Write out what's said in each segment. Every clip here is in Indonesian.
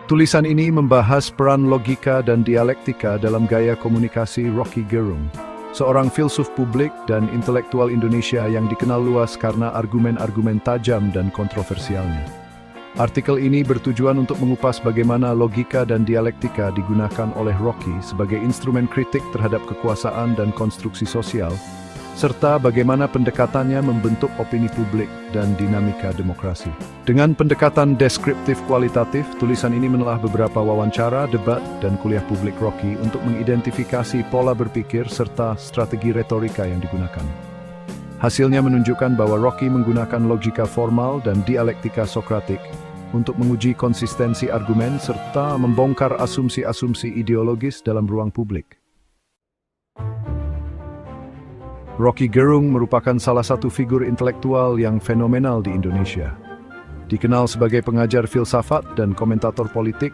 Tulisan ini membahas peran logika dan dialektika dalam gaya komunikasi Rocky Gerung, seorang filsuf publik dan intelektual Indonesia yang dikenal luas karena argumen-argumen tajam dan kontroversialnya. Artikel ini bertujuan untuk mengupas bagaimana logika dan dialektika digunakan oleh Rocky sebagai instrumen kritik terhadap kekuasaan dan konstruksi sosial, serta bagaimana pendekatannya membentuk opini publik dan dinamika demokrasi. Dengan pendekatan deskriptif kualitatif, tulisan ini menelah beberapa wawancara, debat, dan kuliah publik Rocky untuk mengidentifikasi pola berpikir serta strategi retorika yang digunakan. Hasilnya menunjukkan bahwa Rocky menggunakan logika formal dan dialektika Sokratik untuk menguji konsistensi argumen serta membongkar asumsi-asumsi ideologis dalam ruang publik. Rocky Gerung merupakan salah satu figur intelektual yang fenomenal di Indonesia. Dikenal sebagai pengajar filsafat dan komentator politik,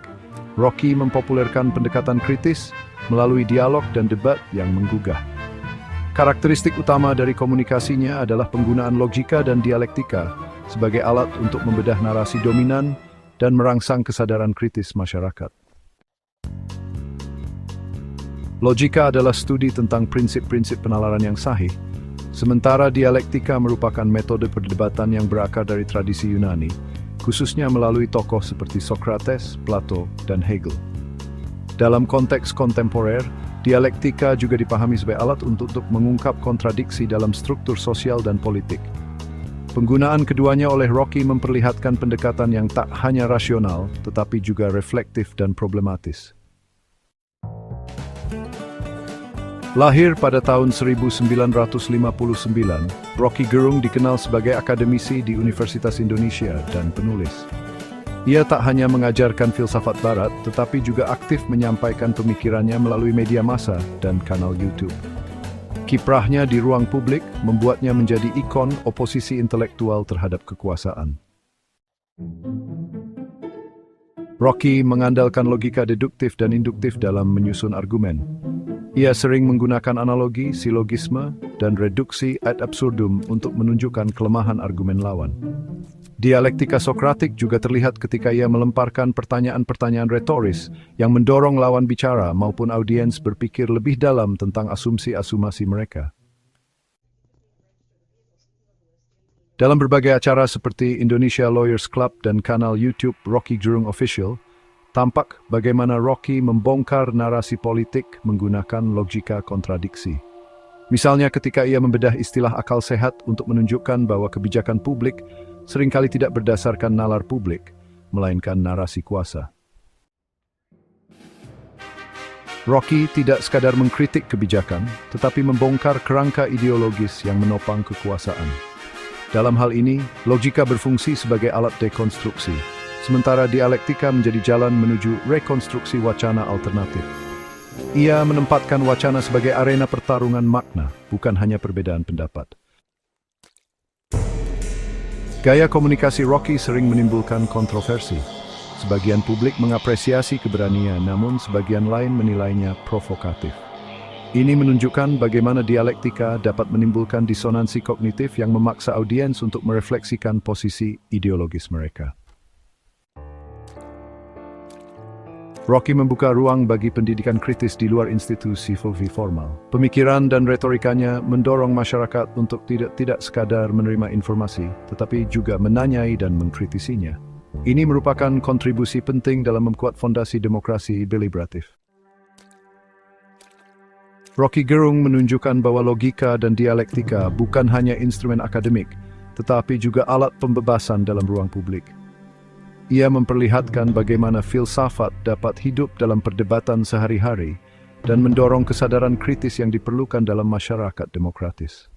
Rocky mempopulerkan pendekatan kritis melalui dialog dan debat yang menggugah. Karakteristik utama dari komunikasinya adalah penggunaan logika dan dialektika sebagai alat untuk membedah narasi dominan dan merangsang kesadaran kritis masyarakat. Logika adalah studi tentang prinsip-prinsip penalaran yang sahih, sementara dialektika merupakan metode perdebatan yang berakar dari tradisi Yunani, khususnya melalui tokoh seperti Socrates, Plato, dan Hegel. Dalam konteks kontemporer, dialektika juga dipahami sebagai alat untuk mengungkap kontradiksi dalam struktur sosial dan politik. Penggunaan keduanya oleh Rocky memperlihatkan pendekatan yang tak hanya rasional, tetapi juga reflektif dan problematis. Lahir pada tahun 1959, Rocky Gerung dikenal sebagai akademisi di Universitas Indonesia dan penulis. Ia tak hanya mengajarkan filsafat barat, tetapi juga aktif menyampaikan pemikirannya melalui media massa dan kanal YouTube. Kiprahnya di ruang publik membuatnya menjadi ikon oposisi intelektual terhadap kekuasaan. Rocky mengandalkan logika deduktif dan induktif dalam menyusun argumen. Ia sering menggunakan analogi, silogisme, dan reduksi ad absurdum untuk menunjukkan kelemahan argumen lawan. Dialektika Sokratik juga terlihat ketika ia melemparkan pertanyaan-pertanyaan retoris yang mendorong lawan bicara maupun audiens berpikir lebih dalam tentang asumsi-asumsi mereka. Dalam berbagai acara seperti Indonesia Lawyers Club dan kanal YouTube Rocky Gerung Official, tampak bagaimana Rocky membongkar narasi politik menggunakan logika kontradiksi. Misalnya ketika ia membedah istilah akal sehat untuk menunjukkan bahwa kebijakan publik seringkali tidak berdasarkan nalar publik, melainkan narasi kuasa. Rocky tidak sekadar mengkritik kebijakan, tetapi membongkar kerangka ideologis yang menopang kekuasaan. Dalam hal ini, logika berfungsi sebagai alat dekonstruksi, sementara dialektika menjadi jalan menuju rekonstruksi wacana alternatif. Ia menempatkan wacana sebagai arena pertarungan makna, bukan hanya perbedaan pendapat. Gaya komunikasi Rocky sering menimbulkan kontroversi. Sebagian publik mengapresiasi keberanian, namun sebagian lain menilainya provokatif. Ini menunjukkan bagaimana dialektika dapat menimbulkan disonansi kognitif yang memaksa audiens untuk merefleksikan posisi ideologis mereka. Rocky membuka ruang bagi pendidikan kritis di luar institusi formal. Pemikiran dan retorikanya mendorong masyarakat untuk tidak sekadar menerima informasi, tetapi juga menanyai dan mengkritisinya. Ini merupakan kontribusi penting dalam membuat fondasi demokrasi deliberatif. Rocky Gerung menunjukkan bahwa logika dan dialektika bukan hanya instrumen akademik, tetapi juga alat pembebasan dalam ruang publik. Ia memperlihatkan bagaimana filsafat dapat hidup dalam perdebatan sehari-hari dan mendorong kesadaran kritis yang diperlukan dalam masyarakat demokratis.